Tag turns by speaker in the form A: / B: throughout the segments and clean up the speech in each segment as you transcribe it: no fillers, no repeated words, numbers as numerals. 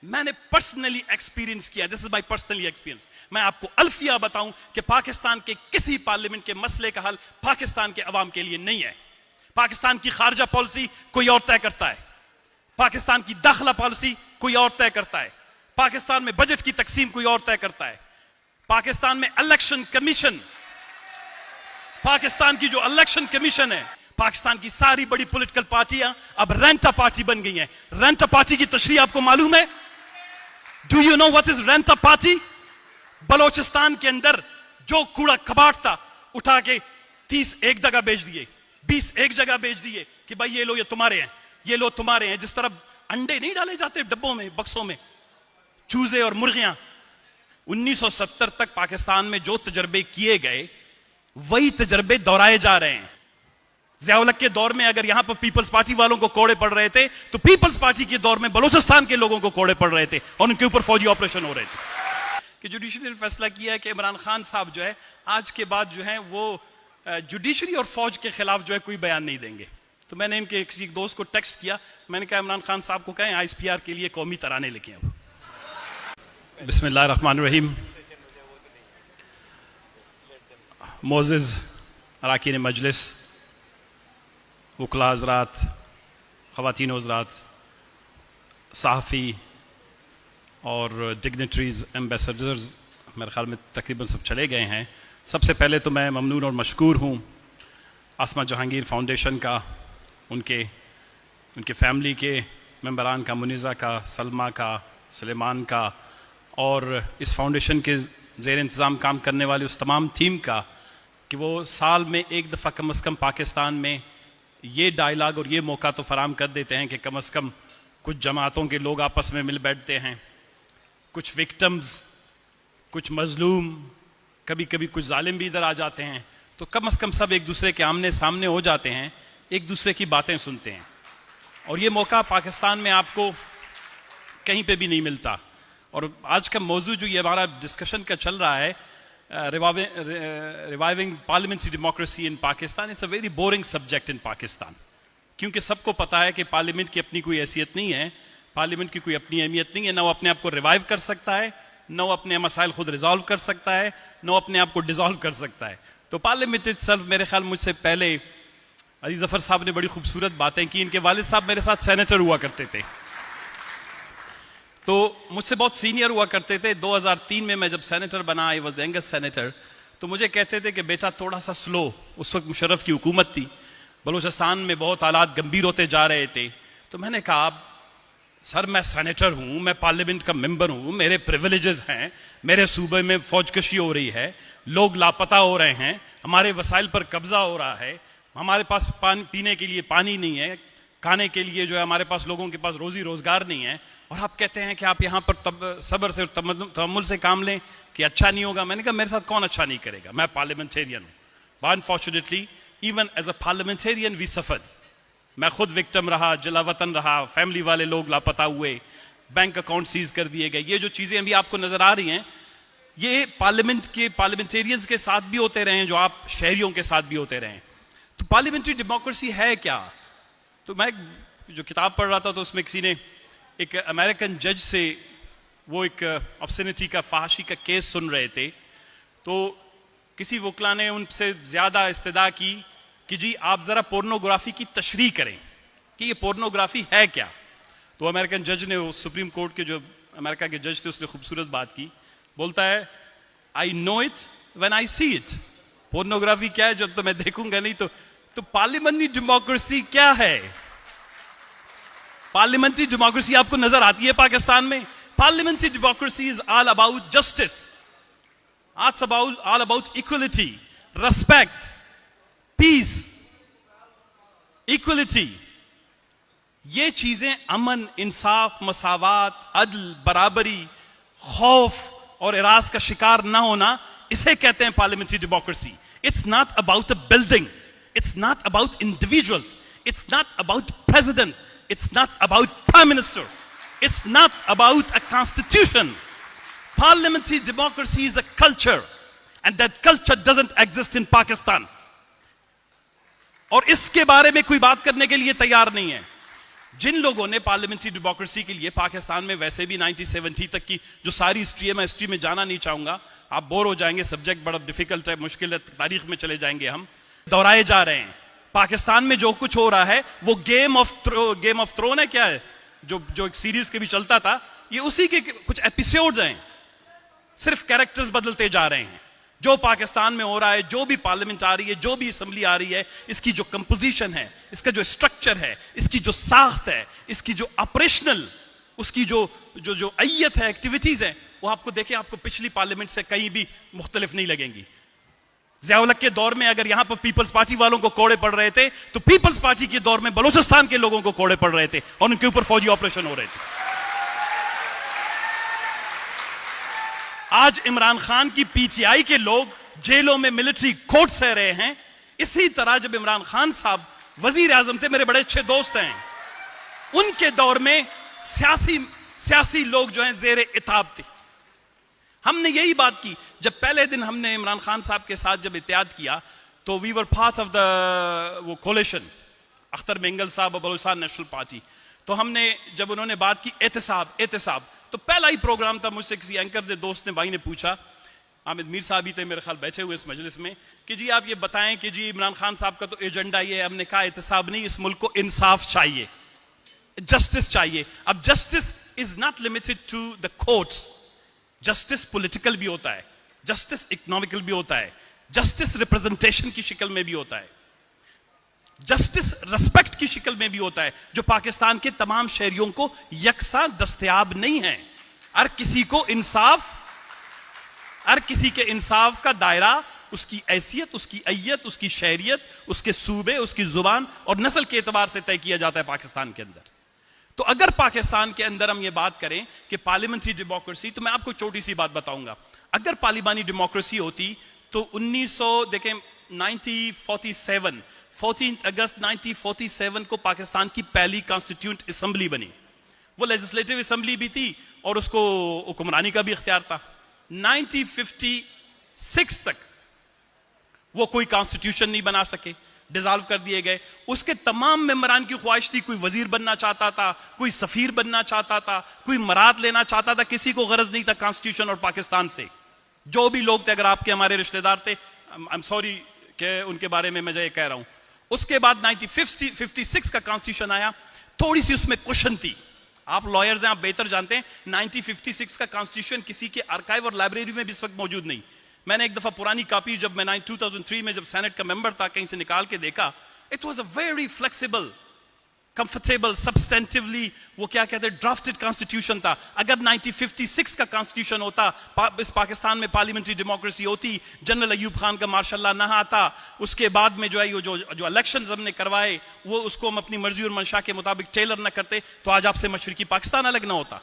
A: मैंने personally experience किया, this is my personally experience. मैं आपको अल्फिया बताऊं कि पाकिस्तान के किसी पार्लियामेंट के मसले का हल पाकिस्तान के अवाम के लिए नहीं है। पाकिस्तान की खारजा पॉलिसी कोई और तय करता है, पाकिस्तान की दाखिला पॉलिसी कोई और तय करता है, पाकिस्तान में बजट की तकसीम कोई और तय करता है, पाकिस्तान में इलेक्शन कमीशन, पाकिस्तान की जो इलेक्शन कमीशन है, पाकिस्तान की सारी बड़ी पॉलिटिकल पार्टियां अब रेंटा पार्टी बन गई हैं। रेंटा पार्टी की तशरीह आपको मालूम है? Do you know what is rent a party? Balochistan के अंदर जो कूड़ा कबाड़ था उठा के 30 एक जगह बेच दिए, 20 एक जगह बेच दिए कि भाई ये लो, ये तुम्हारे हैं, ये लो तुम्हारे हैं। जिस तरह अंडे नहीं डाले जाते डब्बों में, बक्सों में, चूजे और मुर्गियां, 1970 तक पाकिस्तान में जो तजर्बे किए गए वही तजर्बे दोहराए जा रहे हैं। ज़िया-उल हक के दौर में अगर यहां पर पीपल्स पार्टी वालों को कोड़े पड़ रहे थे, तो पीपल्स पार्टी के दौर में बलूचिस्तान के लोगों को कोड़े पड़ रहे थे और उनके ऊपर फौजी ऑपरेशन हो रहे थे। कि जुडिशरी ने फैसला किया है कि इमरान खान साहब जो है आज के बाद जो है वो जुडिशरी और फौज के खिलाफ जो है कोई बयान नहीं देंगे। तो मैंने इनके किसी दोस्त को टेक्स्ट किया, मैंने कहा इमरान खान साहब को कहें ISPR के लिए कौमी तराने लेके आओ। बिस्मिल्लाहिर्रहमानिर्रहीम। मोअज़्ज़िज़ अरकान मजलिस, वकला हज़रात, ख़वातीन हज़रात, सहाफ़ी और डिग्नेटरीज़, एम्बेसडर्स, मेरे ख्याल में तकरीबन सब चले गए हैं। सबसे पहले तो मैं ममनून और मशकूर हूँ आसमा जहांगीर फाउंडेशन का, उनके फैमिली के मेंबरान का, मुनीज़ा का, सलमा का, सुलेमान का, और इस फाउंडेशन के ज़ेर इंतज़ाम काम करने वाले उस तमाम टीम का कि वो साल में एक दफ़ा कम अज़ कम पाकिस्तान में ये डायलॉग और ये मौका तो फराम कर देते हैं कि कम अज़ कम कुछ जमातों के लोग आपस में मिल बैठते हैं, कुछ विक्टिम्स, कुछ मज़लूम, कभी कभी कुछ जालिम भी इधर आ जाते हैं, तो कम अज़ कम सब एक दूसरे के आमने सामने हो जाते हैं, एक दूसरे की बातें सुनते हैं। और ये मौका पाकिस्तान में आपको कहीं पे भी नहीं मिलता। और आज का मौजू जो ये हमारा डिस्कशन का चल रहा है, reviving parliamentary democracy in Pakistan, it's a very boring subject in Pakistan. क्योंकि सबको पता है कि पार्लियामेंट की अपनी कोई हैसियत नहीं है, पार्लियामेंट की कोई अपनी अहमियत नहीं है, ना वो अपने आप को रिवाइव कर सकता है, ना वो अपने मसाइल खुद रिजॉल्व कर सकता है, ना वो अपने आप को डिजॉल्व कर सकता है। तो पार्लियामेंट इत्सेल्फ, मेरे ख्याल मुझसे पहले अली ज़फ़र साहब ने बड़ी खूबसूरत बातें की। इनके वालिद साहब मेरे साथ सेनेटर हुआ करते थे, तो मुझसे बहुत सीनियर हुआ करते थे। 2003 में मैं जब सेनेटर बना, I was the youngest senator, तो मुझे कहते थे कि बेटा थोड़ा सा स्लो, उस वक्त मुशर्रफ की हुकूमत थी, बलूचिस्तान में बहुत हालात गंभीर होते जा रहे थे। तो मैंने कहा सर मैं सेनेटर हूँ, मैं पार्लियामेंट का मेंबर हूँ, मेरे प्रिविलेजेस हैं, मेरे सूबे में फौजकशी हो रही है, लोग लापता हो रहे हैं, हमारे वसाइल पर कब्जा हो रहा है, हमारे पास पीने के लिए पानी नहीं है, खाने के लिए जो है हमारे पास, लोगों के पास रोजी रोजगार नहीं है, और आप कहते हैं कि आप यहाँ पर सब्र से, तहम्मुल से काम लें कि अच्छा नहीं होगा। मैंने कहा मेरे साथ कौन अच्छा नहीं करेगा, मैं पार्लियामेंटेरियन हूँ। But unfortunately even as a parliamentarian we suffered. मैं खुद विक्टिम रहा, जलावतन रहा, फैमिली वाले लोग लापता हुए, बैंक अकाउंट सीज कर दिए गए। ये जो चीज़ें अभी आपको नजर आ रही हैं, ये पार्लियामेंट के पार्लियामेंटेरियंस के साथ भी होते रहे, जो आप शहरियों के साथ भी होते रहे। तो पार्लियामेंट्री डेमोक्रेसी है क्या? तो मैं जो किताब पढ़ रहा था तो उसमें किसी ने एक अमेरिकन जज से वो एक ऑब्ससेनिटी का, फहाशी का केस सुन रहे थे, तो किसी वकला ने उनसे ज़्यादा इस्तदा की कि जी आप ज़रा पोर्नोग्राफी की तशरीह करें कि ये पोर्नोग्राफी है क्या। तो अमेरिकन जज ने, वो सुप्रीम कोर्ट के जो अमेरिका के जज थे, उसने खूबसूरत बात की। बोलता है I know it when I see it. Pornography क्या है जब तो मैं देखूंगा नहीं। तो पार्लियामेंट्री डेमोक्रेसी क्या है? पार्लियामेंट्री डेमोक्रेसी आपको नजर आती है पाकिस्तान में? Parliamentary democracy is all about justice, all about equality, respect, peace, equality. ये चीजें अमन, इंसाफ, मसावात, अदल, बराबरी, खौफ और इराज का शिकार ना होना, इसे कहते हैं parliamentary democracy. It's not about a building, it's not about individuals, it's not about president, it's not about prime minister, it's not about a constitution. Parliamentary democracy is a culture, and that culture doesn't exist in Pakistan. और इसके बारे में कोई बात करने के लिए तैयार नहीं है। जिन लोगों ने पार्लियामेंट्री डेमोक्रेसी के लिए पाकिस्तान में वैसे भी 1970 तक की जो सारी हिस्ट्री है, मैं हिस्ट्री में जाना नहीं चाहूंगा, आप बोर हो जाएंगे, सब्जेक्ट बड़ा डिफिकल्ट है, मुश्किल है, तारीख में चले जाएंगे हम, दोहराए जा रहे हैं। पाकिस्तान में जो कुछ हो रहा है वो गेम ऑफ थ्रोन है, क्या है, जो एक सीरीज के भी चलता था, ये उसी के कुछ एपिसोड हैं, सिर्फ कैरेक्टर्स बदलते जा रहे हैं। जो पाकिस्तान में हो रहा है, जो भी पार्लियामेंट आ रही है, जो भी असेंबली आ रही है, इसकी जो कंपोजिशन है, इसका जो स्ट्रक्चर है, इसकी जो साख्त है, इसकी जो ऑपरेशनल, उसकी जो जो जो अय्यत है, एक्टिविटीज है, वो आपको देखें, आपको पिछली पार्लियामेंट से कहीं भी मुख्तलिफ नहीं लगेंगी। ज़िया-उल हक के दौर में अगर यहां पर पीपल्स पार्टी वालों को कोड़े पड़ रहे थे, तो पीपल्स पार्टी के दौर में बलूचिस्तान के लोगों को कोड़े पड़ रहे थे और उनके ऊपर फौजी ऑपरेशन हो रहे थे। आज इमरान खान की पीटीआई के लोग जेलों में मिलिट्री कोर्ट सह रहे हैं। इसी तरह जब इमरान खान साहब वजीर आजम थे, मेरे बड़े अच्छे दोस्त हैं, उनके दौर में सियासी लोग जो हैं जेर इताब थे। हमने यही बात की, जब पहले दिन हमने इमरान खान साहब के साथ जब इत्तेहाद किया, तो we were part of the वो कोलिशन, अख्तर मेंगल साहब और बलूचिस्तान नेशनल पार्टी। तो हमने जब उन्होंने बात की एहतसाब, तो पहला ही प्रोग्राम था, मुझसे किसी एंकर ने, दोस्त ने, भाई ने पूछा, आमिद मीर साहब ही थे मेरे ख्याल बैठे हुए इस मजलिस में, कि जी आप ये बताएं कि जी इमरान खान साहब का तो एजेंडा ये है। हमने कहा एहतसाब नहीं, इस मुल्क को इंसाफ चाहिए, जस्टिस चाहिए। अब justice is not limited to the courts, justice political भी होता है, जस्टिस इकोनॉमिकल भी होता है, जस्टिस रिप्रेजेंटेशन की शक्ल में भी होता है, जस्टिस रिस्पेक्ट की शक्ल में भी होता है, जो पाकिस्तान के तमाम शहरियों को यकसा दस्तयाब नहीं है। हर किसी को इंसाफ, हर किसी के इंसाफ का दायरा, उसकी हैसियत, उसकी अय्यत, उसकी शहरियत, उसके सूबे, उसकी जुबान और नस्ल के एतबार से तय किया जाता है पाकिस्तान के अंदर। तो अगर पाकिस्तान के अंदर हम ये बात करें कि पार्लियामेंट्री डेमोक्रेसी, तो मैं आपको छोटी सी बात बताऊंगा। अगर पार्लियामानी डेमोक्रेसी होती तो 1947 14 अगस्त 1947 को पाकिस्तान की पहली कॉन्स्टिट्यूंट असेंबली बनी। वो लेजिस्लेटिव असेंबली भी थी और उसको हुक्मरानी का भी इख्तियार था। 1956 तक वो कोई कॉन्स्टिट्यूशन नहीं बना सके, डिसॉल्व कर दिए गए। उसके तमाम मेंबरान की ख्वाहिश थी, कोई वजीर बनना चाहता था, कोई सफीर बनना चाहता था, कोई मराद लेना चाहता था, किसी को गरज नहीं था कॉन्स्टिट्यूशन और पाकिस्तान से। जो भी लोग थे, अगर आपके हमारे रिश्तेदार थे, आई एम सॉरी कि उनके बारे में मैं ये कह रहा हूं। उसके बाद 1956 का कॉन्स्टिट्यूशन आया, थोड़ी सी उसमें कुशन थी। आप लॉयर्स हैं, आप बेहतर जानते हैं, 1956 का कॉन्स्टिट्यूशन किसी के आर्काइव और लाइब्रेरी में भी इस वक्त मौजूद नहीं। मैंने एक दफा पुरानी कॉपी, जब मैं 2003 में जब सेनेट का मेंबर था, कहीं से निकाल के देखा, it was a very flexible, comfortable, substantively, वो क्या कहते हैं, ड्राफ्टेड कॉन्स्टिट्यूशन था। अगर 1956 का कॉन्स्टिट्यूशन होता, इस पाकिस्तान में पार्लियामेंट्री डेमोक्रेसी होती, जनरल अयूब खान का मार्शल ना आता, उसके बाद में जो है जो इलेक्शंस हमने करवाए, वो उसको हम अपनी मर्जी और मंशा के मुताबिक टेलर ना करते, तो आज आपसे मशरकी पाकिस्तान अलग ना होता।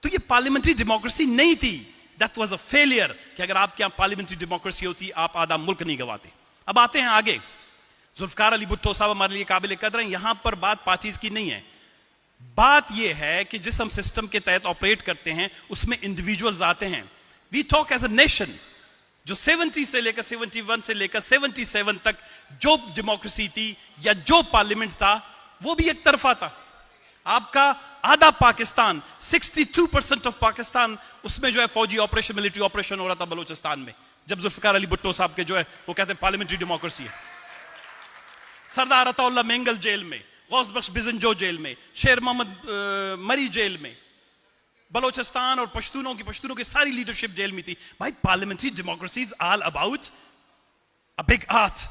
A: तो ये पार्लियामेंट्री डेमोक्रेसी नहीं थी। दैट वाज अ फेलियर, कि अगर आपके यहां पार्लियामेंट्री डेमोक्रेसी होती, आप आधा मुल्क नहीं गवाते। अब आते हैं आगे, जुल्फकार अली भुट्टो साहब हमारे लिए काबिल कदर हैं। यहां पर बात पार्टीज की नहीं है, बात यह है कि जिस हम सिस्टम के तहत ऑपरेट करते हैं, उसमें इंडिविजुअल्स आते हैं। We talk as a nation. जो 70 से लेकर 71 से लेकर 77 तक जो डेमोक्रेसी थी या जो पार्लियामेंट था, वो भी एक तरफा था। आपका आधा पाकिस्तान, 62% ऑफ पाकिस्तान, उसमें जो है फौजी ऑपरेशन, मिलिट्री ऑपरेशन हो रहा था बलूचिस्तान में, जब जुल्फकार अली भुट्टो साहब के जो है वो कहते हैं पार्लियामेंट्री डेमोक्रेसी है। सरदार अताउल्लाह मेंगल जेल में, गौस बख्श बिजनजो जेल में, शेर मोहम्मद मरी जेल में, बलोचिस्तान और पश्तूनों की सारी लीडरशिप जेल में थी। भाई, parliamentary democracy is all about a big art,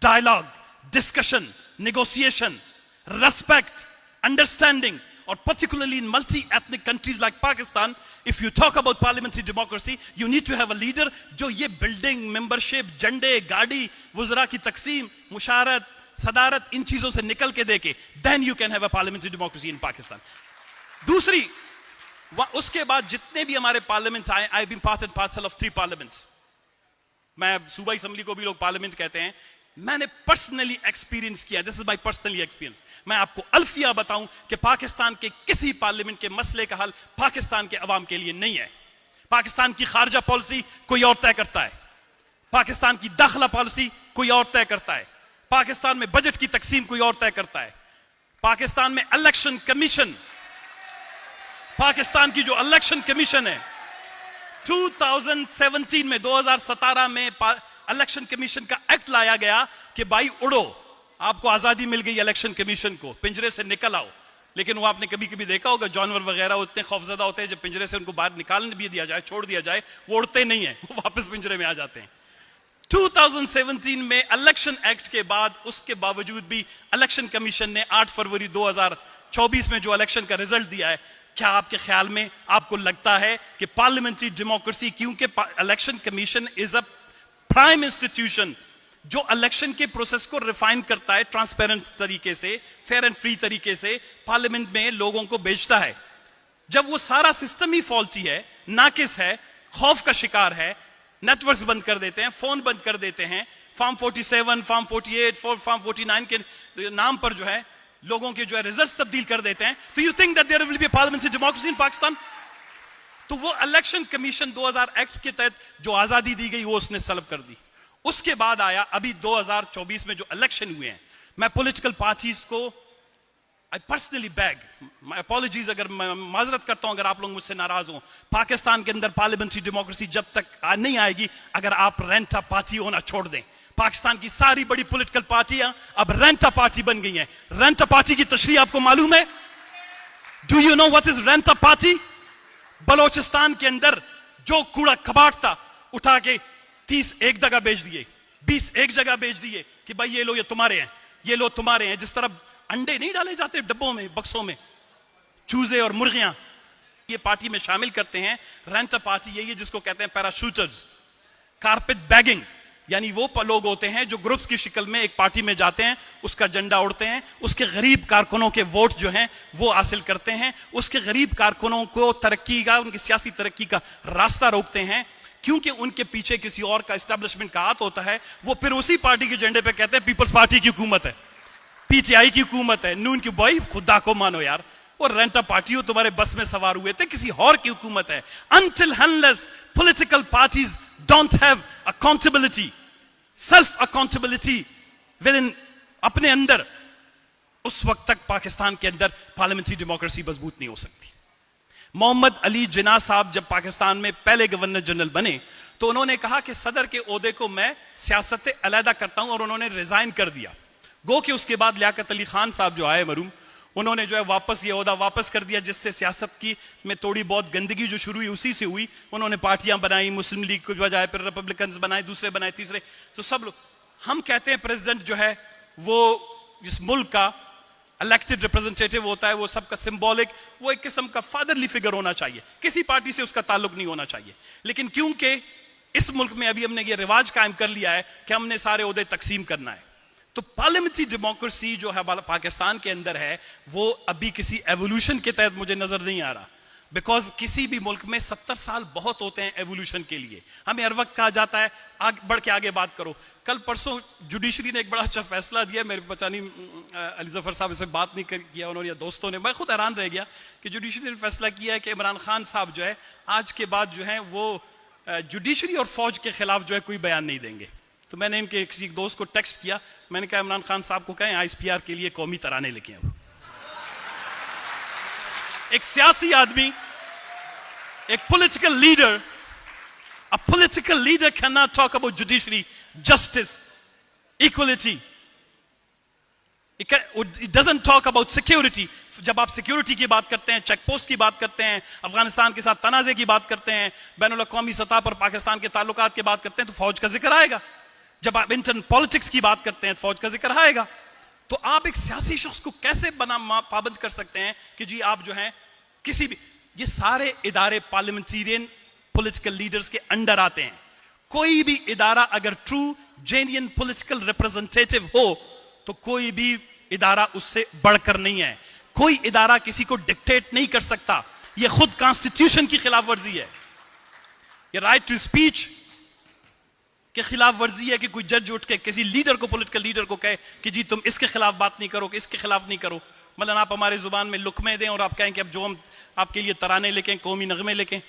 A: dialogue, discussion, negotiation, respect, understanding, और particularly in multi-ethnic countries like Pakistan, if you talk about parliamentary democracy, you need to have a leader जो ये building, membership, झंडे, गाड़ी, वुज़रा की तकसीम, मुशारत, सदारत, इन चीजों से निकल के देके, then you can have a parliamentary democracy in Pakistan. दूसरी, उसके बाद जितने भी हमारे पार्लियामेंट आए, I've been part and parcel of 3 parliaments. मैं सूबाई असेंबली को भी लोग पार्लियामेंट कहते हैं। मैंने पर्सनली एक्सपीरियंस किया, this is my personally experience. मैं आपको अल्फिया बताऊं कि पाकिस्तान के किसी पार्लियामेंट के मसले का हल पाकिस्तान के अवाम के लिए नहीं है। पाकिस्तान की खारजा पॉलिसी कोई और तय करता है, पाकिस्तान की दाखिला पॉलिसी कोई और तय करता है, पाकिस्तान में बजट की तकसीम कोई और तय करता है, पाकिस्तान में इलेक्शन कमीशन, पाकिस्तान की जो इलेक्शन कमीशन है 2017 में 2017 में इलेक्शन कमीशन का एक्ट लाया गया कि भाई उड़ो, आपको आजादी मिल गई इलेक्शन कमीशन को, पिंजरे से निकल आओ। लेकिन वो आपने कभी कभी देखा होगा जानवर वगैरह इतने खौफजदा होते हैं, जब पिंजरे से उनको बाहर निकाल भी दिया जाए, छोड़ दिया जाए, वो उड़ते नहीं है, वो वापस पिंजरे में आ जाते हैं। 2017 में इलेक्शन एक्ट के बाद, उसके बावजूद भी इलेक्शन कमीशन ने 8 फरवरी 2024 में जो इलेक्शन का रिजल्ट दिया है, क्या आपके ख्याल में आपको लगता है कि पार्लियामेंट्री डेमोक्रेसी, क्योंकि election commission is a prime institution जो इलेक्शन के प्रोसेस को रिफाइन करता है, ट्रांसपेरेंट तरीके से, फेयर एंड फ्री तरीके से पार्लियामेंट में लोगों को भेजता है, जब वो सारा सिस्टम ही फॉल्टी है, नाकिस है, खौफ का शिकार है, नेटवर्क्स बंद कर देते हैं, फोन बंद कर देते हैं, फॉर्म 47, फॉर्म 48, फॉर्म 49 के नाम पर जो है लोगों के जो है रिजल्ट्स तब्दील कर देते हैं, तो you think that there will be parliamentary democracy in Pakistan? तो वो इलेक्शन कमीशन 2000 एक्ट के तहत जो आजादी दी गई वो उसने सल्ब कर दी। उसके बाद आया अभी 2024 में जो इलेक्शन हुए हैं, मैं पॉलिटिकल पार्टीज को I personally bag, my apologies अगर मैं माजरत करता हूं अगर आप लोग मुझसे नाराज हो, पाकिस्तान के अंदर पार्लियामेंट्री डेमोक्रेसी जब तक नहीं आएगी अगर आप रेंटा पार्टी होना छोड़ दें। पाकिस्तान की सारी बड़ी पॉलिटिकल पार्टियां अब रेंटा पार्टी बन गई हैं। रेंटा पार्टी की तशरीह आपको मालूम है? Do you know what is rent a party? Balochistan के अंदर जो कूड़ा कबाड़ था उठा के 30 एक जगह बेच दिए, 20 एक जगह बेच दिए कि भाई ये लो, ये तुम्हारे हैं, ये लो तुम्हारे हैं। जिस तरह अंडे नहीं डाले जाते डब्बों में, बक्सों में, चूजे और मुर्गियां ये पार्टी में शामिल करते हैं। रेंटा पार्टी यही है जिसको कहते हैं पैराशूटर्स, कारपेट बैगिंग, यानी वो लोग होते हैं जो ग्रुप्स की शक्ल में एक पार्टी में जाते हैं, उसका झंडा उड़ते हैं, उसके गरीब कारकुनों के वोट जो हैं वो हासिल करते हैं, उसके गरीब कारकुनों को तरक्की का, उनकी सियासी तरक्की का रास्ता रोकते हैं, क्योंकि उनके पीछे किसी और का एस्टेब्लिशमेंट का हाथ होता है। वो फिर उसी पार्टी के झंडे पे कहते हैं पीपल्स पार्टी की हुकूमत है, पीटीआई की हुकूमत है, नून की। भाई खुदा को मानो यार, वो रेंटा पार्टी हो तुम्हारे बस में सवार हुए थे, किसी और की हुकूमत है। Until unless political parties don't have accountability, self accountability within अपने अंदर, उस वक्त तक पाकिस्तान के अंदर पार्लियामेंट्री डेमोक्रेसी मजबूत नहीं हो सकती। मोहम्मद अली जिन्ना साहब जब पाकिस्तान में पहले गवर्नर जनरल बने तो उन्होंने कहा कि सदर के ओहदे को मैं सियासत से अलहदा करता हूं, और उन्होंने रिजाइन कर दिया। गो कि उसके बाद लियाकत अली खान साहब जो आए मरूम, उन्होंने जो है वापस ये ओहदा वापस कर दिया, जिससे सियासत की में थोड़ी बहुत गंदगी जो शुरू हुई उसी से हुई। उन्होंने पार्टियां बनाई, मुस्लिम लीग को बजाय फिर रिपब्लिकन बनाए, दूसरे बनाए, तीसरे, तो सब लोग। हम कहते हैं प्रेसिडेंट जो है वो इस मुल्क का इलेक्टेड रिप्रेजेंटेटिव होता है, वो सबका सिंबॉलिक, वो एक किस्म का फादरली फिगर होना चाहिए, किसी पार्टी से उसका ताल्लुक नहीं होना चाहिए। लेकिन क्योंकि इस मुल्क में अभी हमने ये रिवाज कायम कर लिया है कि हमने सारे ओहदे तकसीम करना है, तो पार्लियामेंट्री डेमोक्रेसी जो है पाकिस्तान के अंदर है वो अभी किसी एवोल्यूशन के तहत मुझे नजर नहीं आ रहा। बिकॉज किसी भी मुल्क में 70 साल बहुत होते हैं एवोल्यूशन के लिए। हमें हर वक्त कहा जाता है बढ़ के आगे बात करो। कल परसों जुडिशरी ने एक बड़ा अच्छा फैसला दिया, मेरे पता नहीं अली जफर साहब इससे बात नहीं किया उन्होंने या दोस्तों ने, मैं खुद हैरान रह गया कि जुडिशरी ने फैसला किया है कि इमरान खान साहब जो है आज के बाद जो है वो जुडिशरी और फौज के खिलाफ जो है कोई बयान नहीं देंगे। तो मैंने इनके किसी दोस्त को टेक्स्ट किया, मैंने कहा इमरान खान साहब को कहें ISPR के लिए कौमी तराने लेके आए। एक सियासी आदमी, एक political leader, a political leader cannot talk about judiciary, justice, equality. It doesn't talk about security. जब आप सिक्योरिटी की बात करते हैं, चेक पोस्ट की बात करते हैं, अफगानिस्तान के साथ तनाज़े की बात करते हैं, बैनुल अक़वामी सतह पर पाकिस्तान के ताल्लुकात की बात करते हैं, तो फौज का जिक्र आएगा। जब आप इंटरन पॉलिटिक्स की बात करते हैं तो फौज का जिक्र आएगा। तो आप एक सियासी शख्स को कैसे पाबंद कर सकते हैं कि जी आप जो हैं किसी भी, ये सारे इदारे पार्लियामेंटेरियन पॉलिटिकल लीडर्स के अंडर आते हैं। कोई भी इदारा अगर ट्रू जेन्युइन पॉलिटिकल रिप्रेजेंटेटिव हो तो कोई भी इदारा उससे बढ़कर नहीं है। कोई इदारा किसी को डिक्टेट नहीं कर सकता, ये खुद कॉन्स्टिट्यूशन की खिलाफ वर्जी है। ये राइट टू स्पीच के खिलाफ वर्जी है कि कोई जज उठ के किसी लीडर को, पॉलिटिकल लीडर को कहे कि जी तुम इसके खिलाफ बात नहीं करो, इसके खिलाफ नहीं करो। मतलब आप हमारे जुबान में लुकमे दें और आप कहें कि अब जो हम आपके लिए तराने लेके, कौमी नगमे लेके,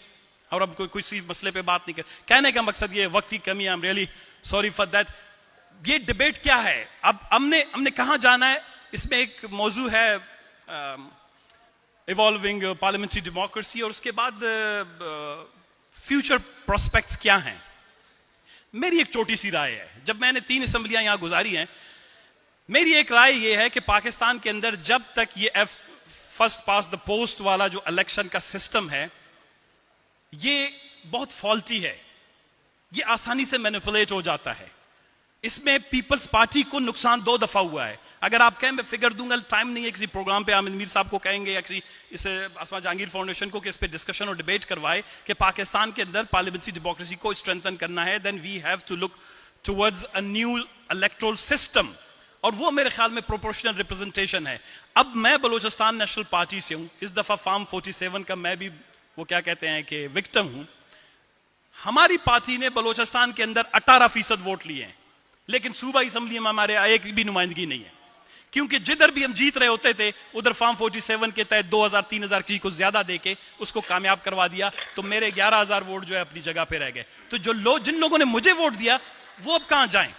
A: और अब कोई किसी मसले पे बात नहीं कर। कहने का मकसद ये वक्त की कमी, I am really sorry for that. ये डिबेट क्या है? अब हमने कहां जाना है? इसमें एक मौजू है इवॉल्विंग पार्लियामेंट्री डेमोक्रेसी और उसके बाद फ्यूचर प्रोस्पेक्ट्स क्या हैं। मेरी एक छोटी सी राय है, जब मैंने 3 असेंबलियां यहां गुजारी हैं, मेरी एक राय यह है कि पाकिस्तान के अंदर जब तक ये फर्स्ट पास द पोस्ट वाला जो इलेक्शन का सिस्टम है ये बहुत फॉल्टी है, ये आसानी से मैनिपुलेट हो जाता है। इसमें पीपल्स पार्टी को नुकसान 2 दफा हुआ है। अगर आप कहें मैं फिगर दूंगा, टाइम नहीं है किसी प्रोग्राम पे आमिर मीर साहब को कहेंगे या किसी इस आसमा जहांगीर फाउंडेशन को कि इस पे डिस्कशन और डिबेट करवाए कि पाकिस्तान के अंदर पार्लियामेंट्री डेमोक्रेसी को स्ट्रेंथन करना है, then we have to look towards a new electoral system, और वो मेरे ख्याल में प्रोपोर्शनल रिप्रेजेंटेशन है। अब मैं बलूचिस्तान नेशनल पार्टी से हूं, इस दफा फार्म 47 का मैं भी वो क्या कहते हैं कि विक्टिम हूं। हमारी पार्टी ने बलूचिस्तान के अंदर 18% वोट लिए हैं, लेकिन सूबा असम्बली में हमारे एक भी नुमाइंदगी नहीं है, क्योंकि जिधर भी हम जीत रहे होते थे उधर फार्म 47 के तहत 2000-3000 किसी को ज्यादा देके उसको कामयाब करवा दिया, तो मेरे 11,000 वोट जो है अपनी जगह पे रह गए। तो जो जिन लोगों ने मुझे वोट दिया वो अब कहां जाएं।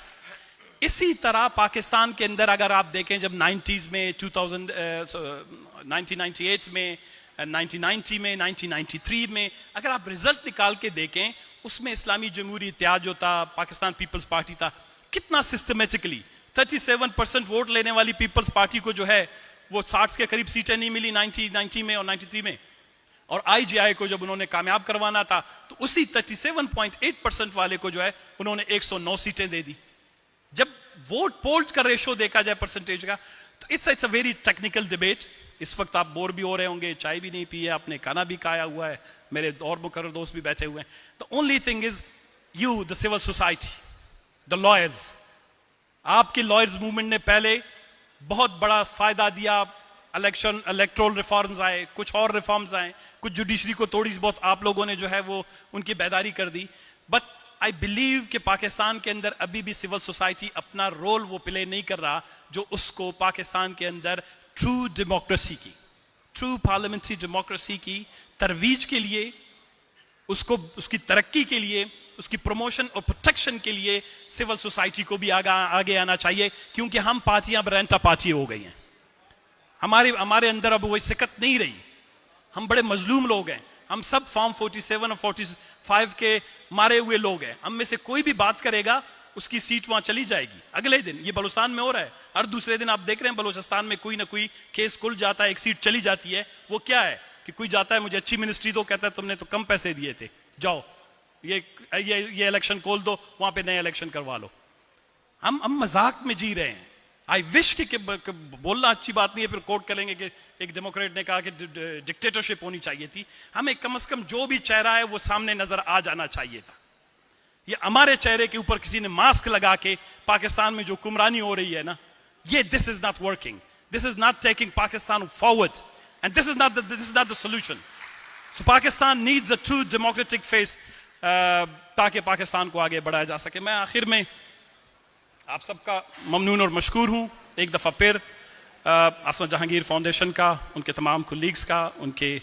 A: इसी तरह पाकिस्तान के अंदर अगर आप देखें, जब 90s में 1998 में 1990 में 1993 में अगर आप रिजल्ट निकाल के देखें, उसमें इस्लामी जमहूरी इत्तेहाद जो था, पाकिस्तान पीपल्स पार्टी था, कितना सिस्टमेटिकली 37% वोट लेने वाली पीपल्स पार्टी को जो है वो 60 के करीब सीटें नहीं मिली 90 में और 93 में, और IGI को जब उन्होंने कामयाब करवाना था तो उसी 37.8% वाले को जो है उन्होंने 109 सीटें दे दी। जब वोट पोल्स का रेशो देखा जाए परसेंटेज का, तो it's a very technical debate. इस वक्त आप बोर भी हो रहे होंगे, चाय भी नहीं पी है आपने, खाना भी खाया हुआ है, मेरे और मुकर्रर दोस्त भी बैठे हुए हैं। The only thing is you, the civil society, the lawyers, आपकी लॉयर्स मूवमेंट ने पहले बहुत बड़ा फायदा दिया। इलेक्टोरल रिफॉर्म्स आए, कुछ और रिफॉर्म्स आए, कुछ जुडिशरी को थोड़ी सी बहुत आप लोगों ने जो है वो उनकी बेदारी कर दी। बट आई बिलीव कि पाकिस्तान के अंदर अभी भी सिविल सोसाइटी अपना रोल वो प्ले नहीं कर रहा जो उसको पाकिस्तान के अंदर ट्रू डेमोक्रेसी की, ट्रू पार्लियामेंट्री डेमोक्रेसी की तरवीज के लिए, उसको उसकी तरक्की के लिए, उसकी प्रमोशन और प्रोटेक्शन के लिए सिविल सोसाइटी को भी आगे आना चाहिए, क्योंकि हम पार्टियां अब रेंटा पार्टी हो गई हैं। हमारे अंदर अब वो सिकत नहीं रही, हम बड़े मजलूम लोग हैं, हम सब फॉर्म 47 और 45 के मारे हुए लोग हैं। हम में से कोई भी बात करेगा उसकी सीट वहां चली जाएगी अगले दिन। ये बलूचिस्तान में हो रहा है, हर दूसरे दिन आप देख रहे हैं बलूचिस्तान में कोई ना कोई केस खुल जाता है, एक सीट चली जाती है। वो क्या है कि कोई जाता है, मुझे अच्छी मिनिस्ट्री दो, कहता है तुमने तो कम पैसे दिए थे, जाओ ये इलेक्शन खोल दो, वहां पे नया इलेक्शन करवा लो। हम मजाक में जी रहे हैं। आई विश कि बोलना अच्छी बात नहीं है, फिर कोर्ट करेंगे कि एक डेमोक्रेट ने कहा कि डिक्टेटरशिप होनी चाहिए थी। हमें कम से कम जो भी चेहरा है वो सामने नजर आ जाना चाहिए था। ये हमारे चेहरे के ऊपर किसी ने मास्क लगा के पाकिस्तान में जो कुमरानी हो रही है ना, ये this is not working, this is not taking Pakistan forward, and this is not the solution. So Pakistan needs a true democratic face ताकि पाकिस्तान को आगे बढ़ाया जा सके। मैं आखिर में आप सबका ममनून और मशकूर हूँ एक दफ़ा फिर आसमा जहांगीर फाउंडेशन का, उनके तमाम कुलीग्स का, उनके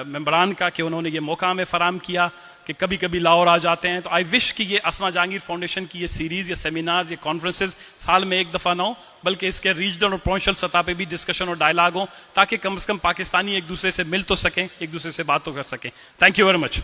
A: मेंबरान का, कि उन्होंने ये मौका हमें फ़राहम किया कि कभी कभी लाहौर आ जाते हैं। तो आई विश कि ये आसमा जहांगीर फाउंडेशन की ये सीरीज़, ये सेमिनार, ये कॉन्फ्रेंसेस साल में एक दफ़ा ना हो, बल्कि इसके रीजनल और प्रोविंशियल सतह पे भी डिस्कशन और डायलॉग हो, ताकि कम से कम पाकिस्तानी एक दूसरे से मिल तो सकें, एक दूसरे से बात तो कर सकें। Thank you very much.